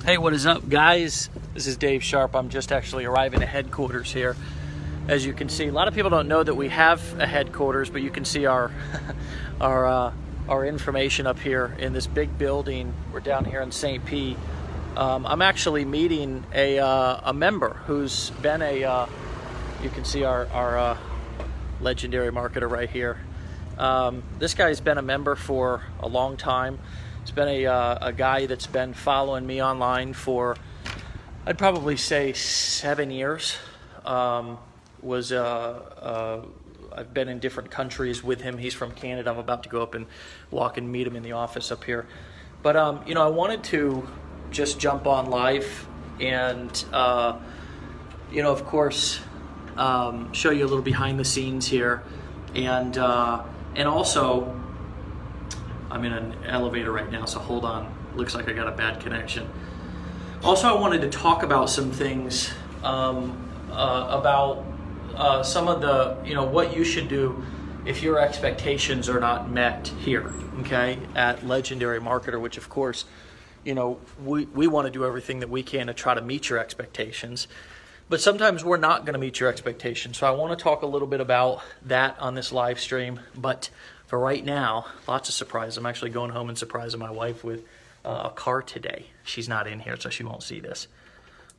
Hey, what is up, guys? This is Dave Sharpe. I'm just actually arriving at headquarters here. As you can see, a lot of people don't know that we have a headquarters, but you can see our our information up here in this big building. We're down here in St. Pete. I'm actually meeting a member who's been you can see our legendary marketer right here. This guy's been a member for a long time. It's been a guy that's been following me online for, I'd probably say 7 years. I've been in different countries with him. He's from Canada. I'm about to go up and walk and meet him in the office up here. But I wanted to just jump on live and of course show you a little behind the scenes here, and also I'm in an elevator right now, so hold on. Looks like I got a bad connection. Also, I wanted to talk about some things about some of the, what you should do if your expectations are not met here, okay, at Legendary Marketer, which of course, we want to do everything that we can to try to meet your expectations. But sometimes we're not going to meet your expectations. So I want to talk a little bit about that on this live stream. But for right now, lots of surprises. I'm actually going home and surprising my wife with a car today. She's not in here, so she won't see this.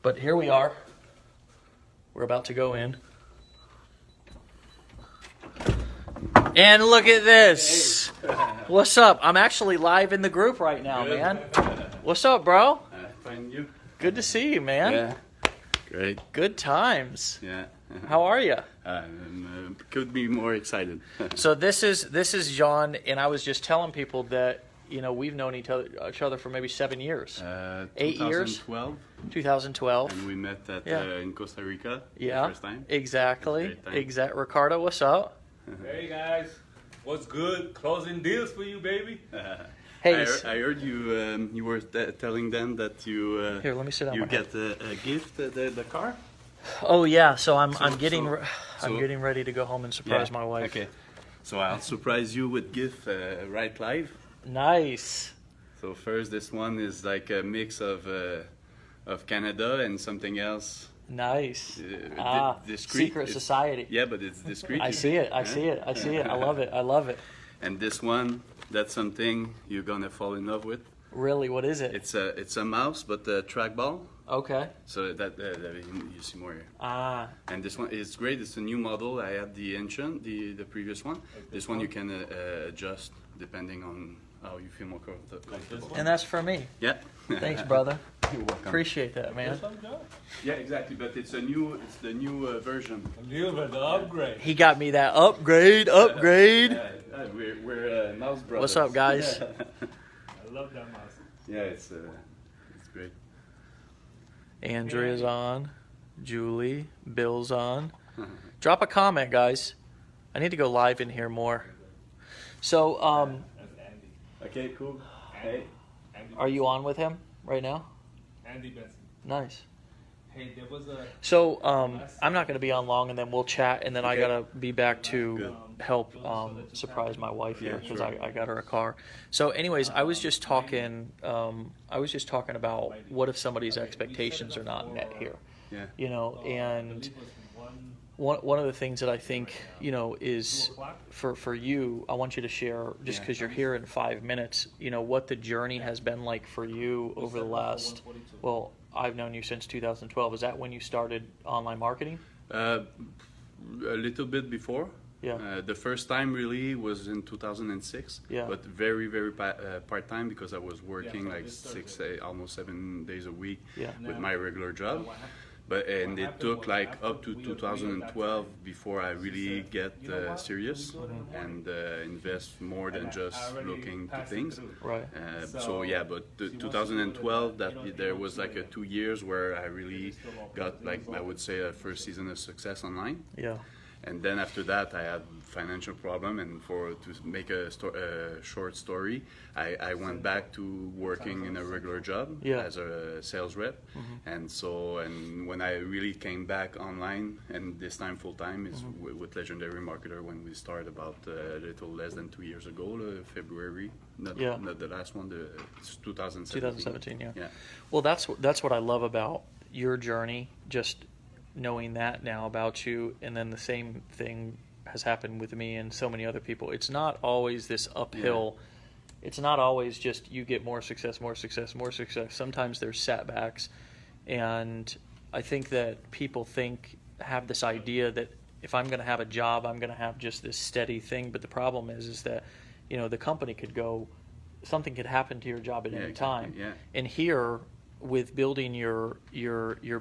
But here we are. We're about to go in. And look at this. What's up? I'm actually live in the group right now, man. What's up, bro? Fine, you? Good to see you, man. Yeah. Great. Good times. Yeah. How are you? Could be more excited. So this is John, and I was just telling people that we've known each other for maybe 7 years, 8 years. 2012. And we met at in Costa Rica. Yeah. The first time. Exactly. Ricardo, what's up? Hey guys, what's good? Closing deals for you, baby. Hey, I heard you. You were telling them that you. Here, let me sit down. You get a gift, the car. Oh yeah, so I'm getting ready to go home and surprise my wife. Okay, so I'll surprise you with gift right live. Nice. So first, this one is like a mix of Canada and something else. Nice. Discreet. Secret society. Yeah, but it's discreet. I see it. I see it. I love it. And this one, that's something you're gonna fall in love with. Really, what is it? It's a mouse, but a trackball. Okay. So that you see more here. And this one is great. It's a new model. I had the Ancient, the previous one. This one you can adjust depending on how you feel more comfortable. And that's for me. Yeah. Thanks, brother. You're welcome. Appreciate that, man. Yeah, exactly. But it's the new version. The upgrade. He got me that upgrade. We're mouse brothers. What's up, guys? I love that mouse. Yeah, it's great. Andrea's on. Julie. Bill's on. Drop a comment, guys. I need to go live in here more. So, That's Andy. Okay, cool. Hey. Andy are you on with him right now? Andy Benson. Nice. Hey, there was a. So, I'm not going to be on long, and then we'll chat, and then I got to be back to Good. help surprise my wife here Yeah, because sure. I got her a car. So, anyways, I was just talking about what if somebody's expectations are not met here, Yeah. and one of the things that I think, is for you, I want you to share, just because you're here in 5 minutes, what the journey has been like for you over the last, well, I've known you since 2012. Is that when you started online marketing? A little bit before. Yeah. The first time really was in 2006. Yeah. But very, very part time because I was working like almost 7 days a week with my regular job. And it took like up to 2012 before I really get serious and invest more than just looking to things. Right. But 2012, there was like 2 years where I really got, like, I would say, a first season of success online. Yeah. And then after that, I had financial problem, and to make a short story, I went back to working in a regular job as a sales rep. And when I really came back online, and this time full time, is with Legendary Marketer, when we started about a little less than 2 years ago, February. Not the last one. It's 2017. 2017. Yeah. Well, that's what I love about your journey. Just knowing that now about you, and then the same thing has happened with me and so many other people. It's not always this uphill. It's not always just you get more success. Sometimes there's setbacks, and I think that people have this idea that if I'm going to have a job, I'm going to have just this steady thing. But the problem is that the company could something could happen to your job at any time. Yeah. And here, with building your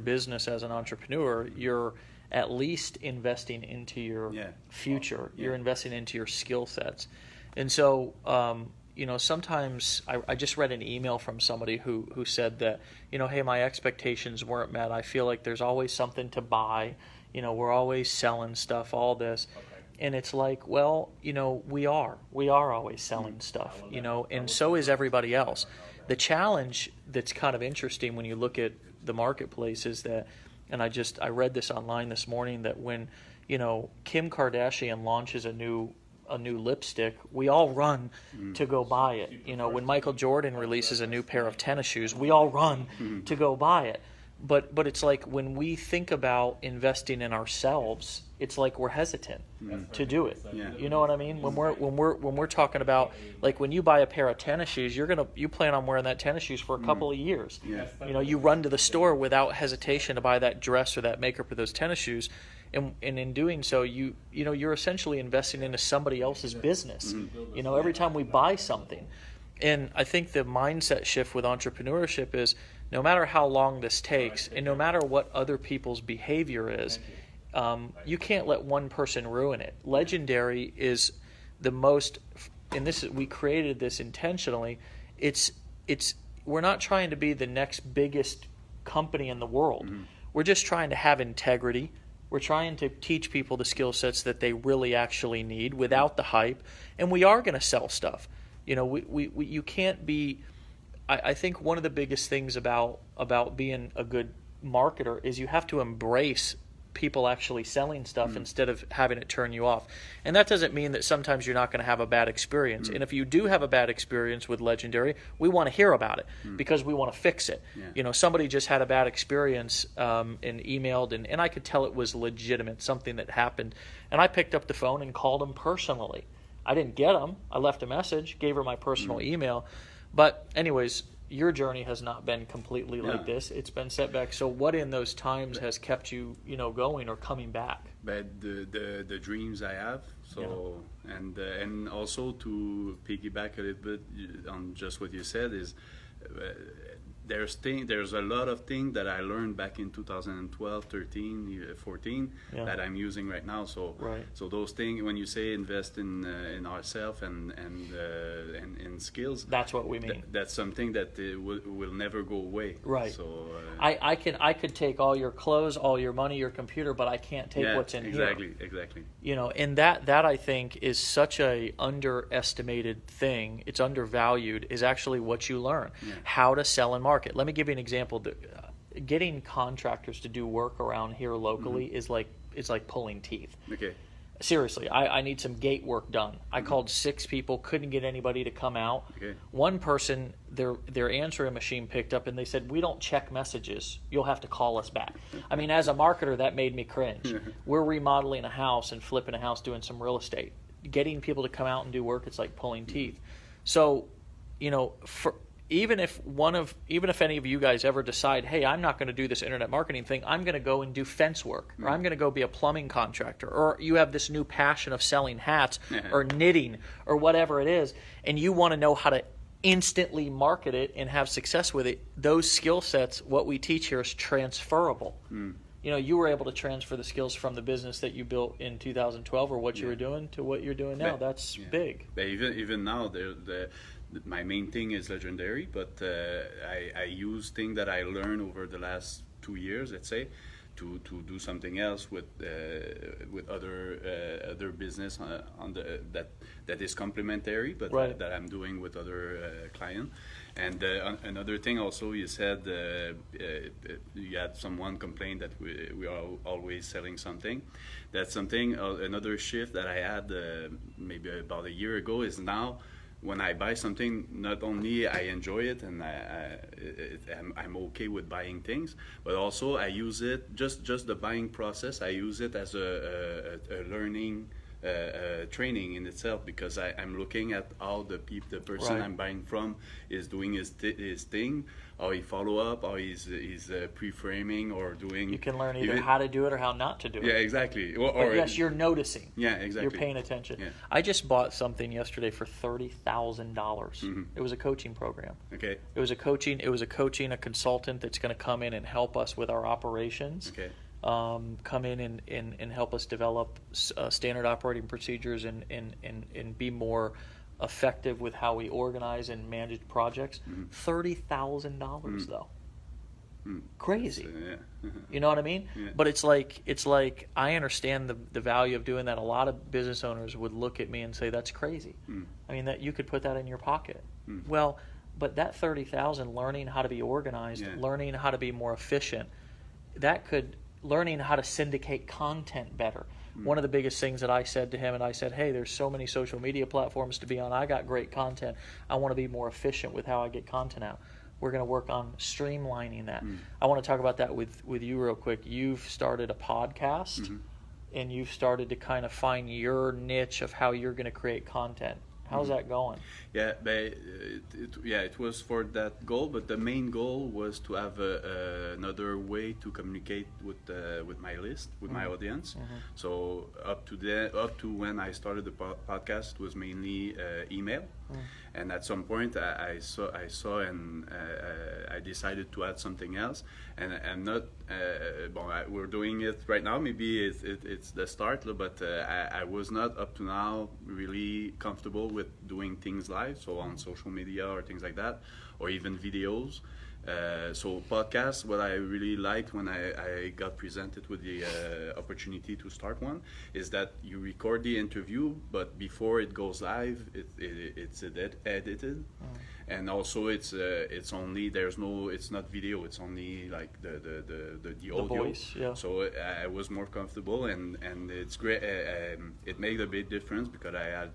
business as an entrepreneur, you're at least investing into your future. You're investing into your skill sets. And so, sometimes I just read an email from somebody who said that, hey, my expectations weren't met. I feel like there's always something to buy. We're always selling stuff, all this. And it's like, well, we are always selling stuff, and so is everybody else. The challenge that's kind of interesting when you look at the marketplace is that, and I read this online this morning, that when, Kim Kardashian launches a new lipstick, we all run to go buy it. When Michael Jordan releases a new pair of tennis shoes, we all run to go buy it. But it's like when we think about investing in ourselves, it's like we're hesitant to do it. You know what I mean? When we're talking about, like, when you buy a pair of tennis shoes, you plan on wearing that tennis shoes for a couple of years. You run to the store without hesitation to buy that dress or that makeup or those tennis shoes, and in doing so, you're essentially investing into somebody else's business. Every time we buy something. And I think the mindset shift with entrepreneurship is, no matter how long this takes, and no matter what other people's behavior is, you can't let one person ruin it. Legendary is the most, and we created this intentionally. We're not trying to be the next biggest company in the world. We're just trying to have integrity. We're trying to teach people the skill sets that they really actually need without the hype, and we are going to sell stuff. You can't be. I think one of the biggest things about being a good marketer is you have to embrace people actually selling stuff instead of having it turn you off. And that doesn't mean that sometimes you're not going to have a bad experience. And if you do have a bad experience with Legendary, we want to hear about it because we want to fix it. Somebody just had a bad experience and emailed, and I could tell it was legitimate, something that happened. And I picked up the phone and called them personally. I didn't get them. I left a message, gave her my personal email. But anyways, your journey has not been completely like this. It's been setback. So what in those times has kept you, going or coming back? But the dreams I have. So and also to piggyback a little bit on just what you said is, there's a lot of things that I learned back in 2012, 13, 14 that I'm using right now. So so those things, when you say invest in ourselves and in skills, that's what we mean. That's something that will never go away. Right. So I could take all your clothes, all your money, your computer, but I can't take what's in here. Exactly. And that I think is such a underestimated thing. It's undervalued. Is actually what you learn, how to sell and market. Let me give you an example. Getting contractors to do work around here locally is like pulling teeth. Okay. Seriously, I need some gate work done. I called 6 people, couldn't get anybody to come out. Okay. One person, their answering machine picked up, and they said, "We don't check messages. You'll have to call us back." I mean, as a marketer, that made me cringe. We're remodeling a house and flipping a house, doing some real estate. Getting people to come out and do work, it's like pulling teeth. So, even if any of you guys ever decide, hey, I'm not going to do this internet marketing thing, I'm going to go and do fence work, or I'm going to go be a plumbing contractor, or you have this new passion of selling hats or knitting or whatever it is, and you want to know how to instantly market it and have success with it, those skill sets, what we teach here is transferable. You were able to transfer the skills from the business that you built in 2012 or what you were doing to what you're doing now. That's big. But even now, my main thing is Legendary, but I use things that I learned over the last 2 years, let's say, to do something else with other business on the that is complementary, but that I'm doing with other clients. And another thing also, you said you had someone complain that we are always selling something. That's something, another shift that I had maybe about a year ago is now when I buy something, not only I enjoy it and I'm okay with buying things, but also I use it, just the buying process, I use it as a learning training in itself, because I'm looking at how the person I'm buying from is doing his thing, how he follow up, how he's pre-framing or doing. You can learn either how to do it or how not to do it. Yeah, exactly. But yes, you're noticing. Yeah, exactly. You're paying attention. Yeah. I just bought something yesterday for $30,000. It was a coaching program. Okay. It was a coaching consultant that's going to come in and help us with our operations. Okay. Come in and help us develop standard operating procedures and be more effective with how we organize and manage projects. $30,000 though. Crazy. You know what I mean? Yeah. But it's like I understand the value of doing that. A lot of business owners would look at me and say, that's crazy. I mean, that you could put that in your pocket. Well, but that $30,000, learning how to be organized, learning how to be more efficient, learning how to syndicate content better. One of the biggest things that I said to him, and I said, hey, there's so many social media platforms to be on. I got great content. I want to be more efficient with how I get content out. We're going to work on streamlining that. I want to talk about that with you real quick. You've started a podcast, and you've started to kind of find your niche of how you're going to create content. How's that going? Yeah, it was for that goal, but the main goal was to have another way to communicate with my list, with my audience. So up to when I started the podcast, it was mainly email, and at some point I saw and I decided to add something else, and I'm not. We're doing it right now. Maybe it's the start, but I was not up to now really comfortable with doing things live, so on social media or things like that, or even videos. So podcasts, what I really liked when I got presented with the opportunity to start one, is that you record the interview, but before it goes live, it's edited. And also it's only, it's not video, it's only like the audio. Voice, yeah. So I was more comfortable, and it's great. It made a big difference because I had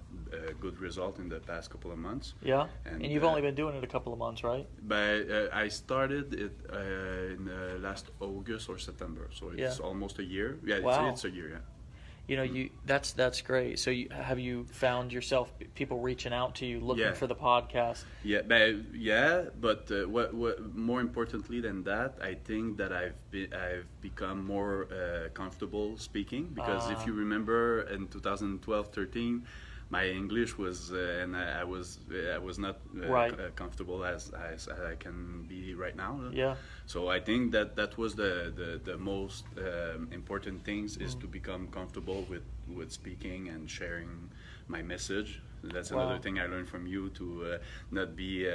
a good result in the past couple of months. Yeah, and you've only been doing it a couple of months, right? But I started it in last August or September, so it's almost a year. Yeah, wow. It's a year. Yeah. You know, that's great. So have you found yourself people reaching out to you looking for the podcast? Yeah, but what more importantly than that, I think that I've become more comfortable speaking, because if you remember in 2012-13, my English was and I was not comfortable as I can be right now. Yeah. So I think that was the most important things, is to become comfortable with speaking and sharing my message. That's another thing I learned from you, to not be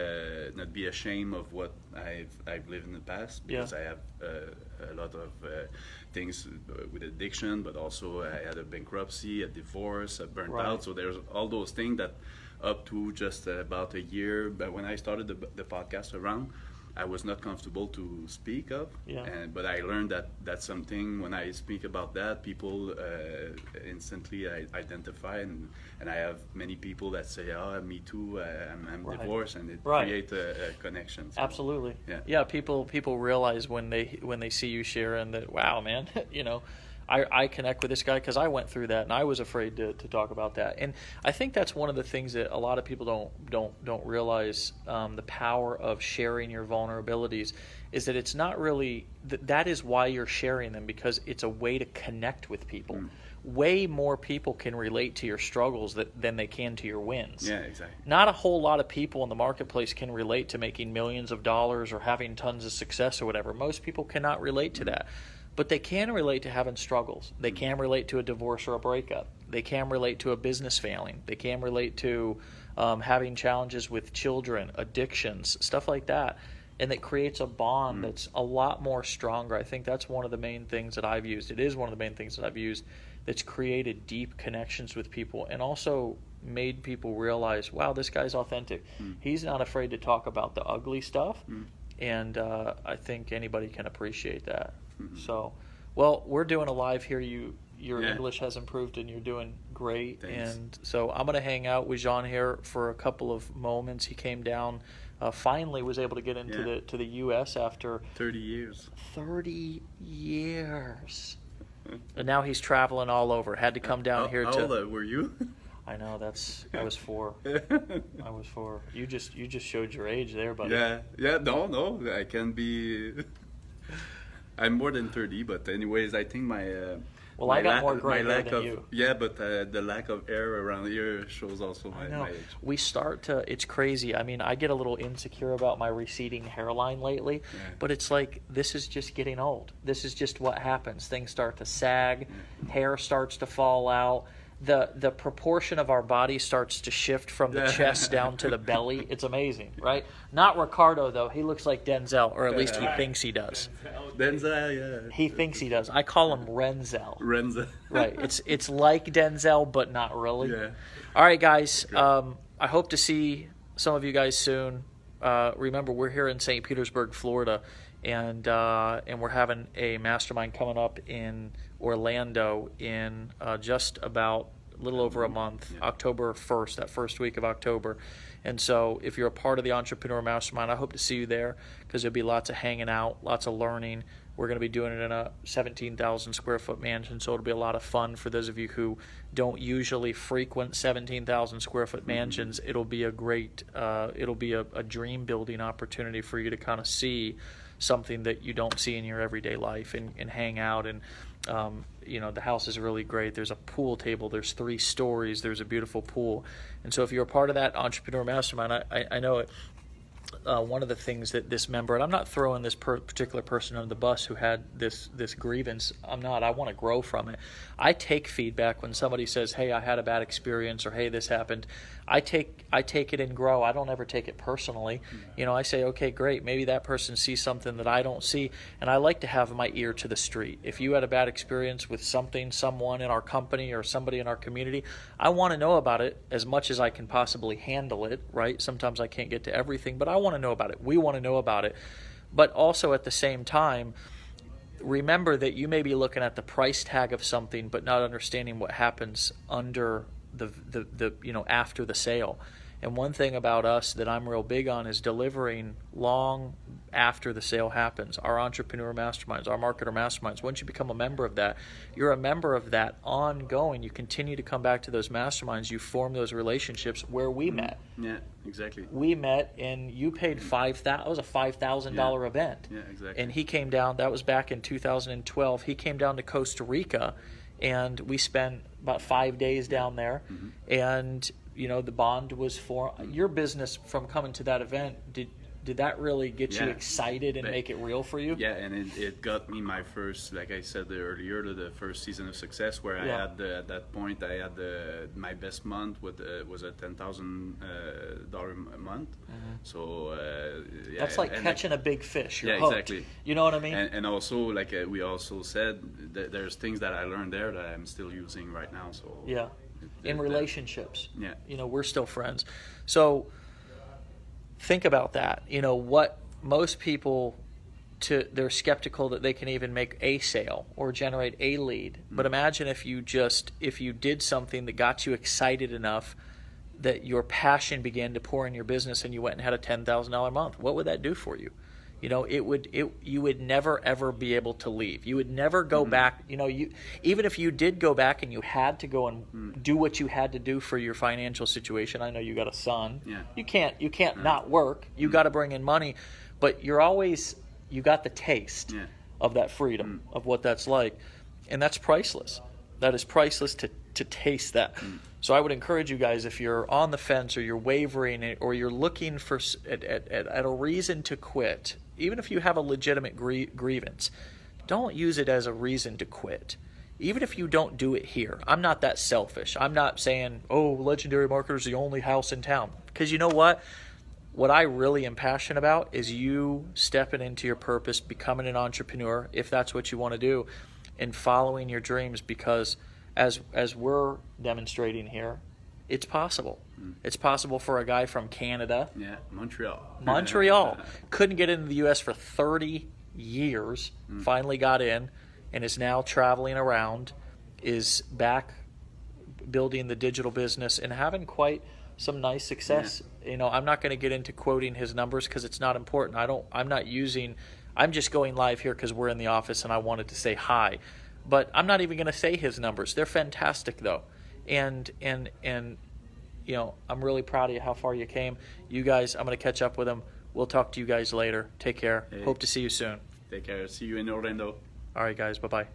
ashamed of what I've lived in the past, because I have a lot of things with addiction, but also I had a bankruptcy, a divorce, a burnt out. So there's all those things that up to just about a year, but when I started the podcast around, I was not comfortable to speak of, but I learned that that's something, when I speak about that, people instantly identify, and I have many people that say, oh, me too, I'm divorced, and it creates a connection. So, absolutely. Yeah, people realize when they see you sharing that, wow, man, you know, I connect with this guy because I went through that, and I was afraid to talk about that. And I think that's one of the things that a lot of people don't realize, the power of sharing your vulnerabilities, is that it's not really that is why you're sharing them, because it's a way to connect with people. Way more people can relate to your struggles than they can to your wins. Yeah, exactly. Not a whole lot of people in the marketplace can relate to making millions of dollars or having tons of success or whatever. Most people cannot relate to that. But they can relate to having struggles. They can relate to a divorce or a breakup. They can relate to a business failing. They can relate to having challenges with children, addictions, stuff like that. and that creates a bond that's a lot more stronger. I think that's one of the main things that I've used. It is one of the main things that I've used that's created deep connections with people, and also made people realize, wow, this guy's authentic. He's not afraid to talk about the ugly stuff, and I think anybody can appreciate that. So, well, we're doing a live here. Your English has improved, and you're doing great. Thanks. And so I'm going to hang out with Jean here for a couple of moments. He came down, finally was able to get into the U.S. after 30 years. 30 years. And now he's traveling all over. Had to come down here How to. old were you? I know, I was 4. I was 4. You just showed your age there, buddy. Yeah. No, I can be. I'm more than 30, but anyways, I think my. Well, I got more gray hair than you. Yeah, but the lack of hair around here shows also my age. We start to, it's crazy. I mean, I get a little insecure about my receding hairline lately, but it's like, this is just getting old. This is just what happens. Things start to sag, hair starts to fall out. The proportion of our body starts to shift from the chest down to the belly. It's amazing, right? Not Ricardo, though. He looks like Denzel, or at least he thinks he does. Denzel, yeah. He thinks he does. I call him Renzel. Renzel. Right. It's like Denzel, but not really. Yeah. All right, guys. I hope to see some of you guys soon. Remember, we're here in St. Petersburg, Florida, and we're having a mastermind coming up in Orlando in just about a little over a month, October 1st, that first week of October. And so if you're a part of the Entrepreneur Mastermind, I hope to see you there, because there'll be lots of hanging out, lots of learning. We're going to be doing it in a 17,000 square foot mansion, so it'll be a lot of fun for those of you who don't usually frequent 17,000 square foot mansions. It'll be a great, it'll be a dream building opportunity for you to kind of see something that you don't see in your everyday life, and hang out. And the house is really great. There's a pool table. There's 3 stories. There's a beautiful pool. And so if you're a part of that Entrepreneur Mastermind, I know it. One of the things that this member, and I'm not throwing this particular person under the bus who had this grievance. I'm not. I want to grow from it. I take feedback when somebody says, "Hey, I had a bad experience," or "Hey, this happened." I take it and grow. I don't ever take it personally. I say, "Okay, great. Maybe that person sees something that I don't see," and I like to have my ear to the street. If you had a bad experience with someone in our company or somebody in our community, I want to know about it as much as I can possibly handle it. Right? Sometimes I can't get to everything, but I want to know about it. We want to know about it. But also at the same time, remember that you may be looking at the price tag of something but not understanding what happens under the after the sale. And one thing about us that I'm real big on is delivering long after the sale happens. Our entrepreneur masterminds, our marketer masterminds, once you become a member of that, you're a member of that ongoing. You continue to come back to those masterminds. You form those relationships where we met. Yeah, exactly. We met, and you paid $5,000. It was a $5,000 event. Yeah, exactly. And he came down. That was back in 2012. He came down to Costa Rica, and we spent about 5 days down there. And the bond was formed. Your business from coming to that event, did that really get you excited and make it real for you? Yeah, and it got me my first, like I said earlier, the first season of success, where I had at that point I had my best month was a $10,000 a month. So that's like catching a big fish. You're hooked. Exactly. You know what I mean? And also, like we also said, there's things that I learned there that I'm still using right now. So in relationships. Yeah. We're still friends. So think about that. What most people, they're skeptical that they can even make a sale or generate a lead. But imagine if you did something that got you excited enough that your passion began to pour in your business, and you went and had a $10,000 month. What would that do for you? You would never ever be able to leave. You would never go back. Even if you did go back and you had to go and do what you had to do for your financial situation. I know you got a son. Yeah. You can't not work. You got to bring in money, but you got the taste of that freedom, of what that's like, and that's priceless. That is priceless to taste that. So I would encourage you guys, if you're on the fence or you're wavering or you're looking for at a reason to quit, even if you have a legitimate grievance, don't use it as a reason to quit. Even if you don't do it here. I'm not that selfish. I'm not saying, Legendary Marketer is the only house in town. Because you know what? what I really am passionate about is you stepping into your purpose, becoming an entrepreneur, if that's what you want to do, and following your dreams, because as we're demonstrating here, it's possible. It's possible for a guy from Canada. Yeah, Montreal. Montreal. Couldn't get into the U.S. for 30 years, finally got in, and is now traveling around, is back building the digital business and having quite some nice success. Yeah. You know, I'm not going to get into quoting his numbers because it's not important. I'm just going live here because we're in the office and I wanted to say hi. But I'm not even going to say his numbers. They're fantastic though. And you know, I'm really proud of you, how far you came. You guys, I'm going to catch up with him. We'll talk to you guys later. Take care. Hey. Hope to see you soon. Take care. See you in Orlando. All right, guys. Bye-bye.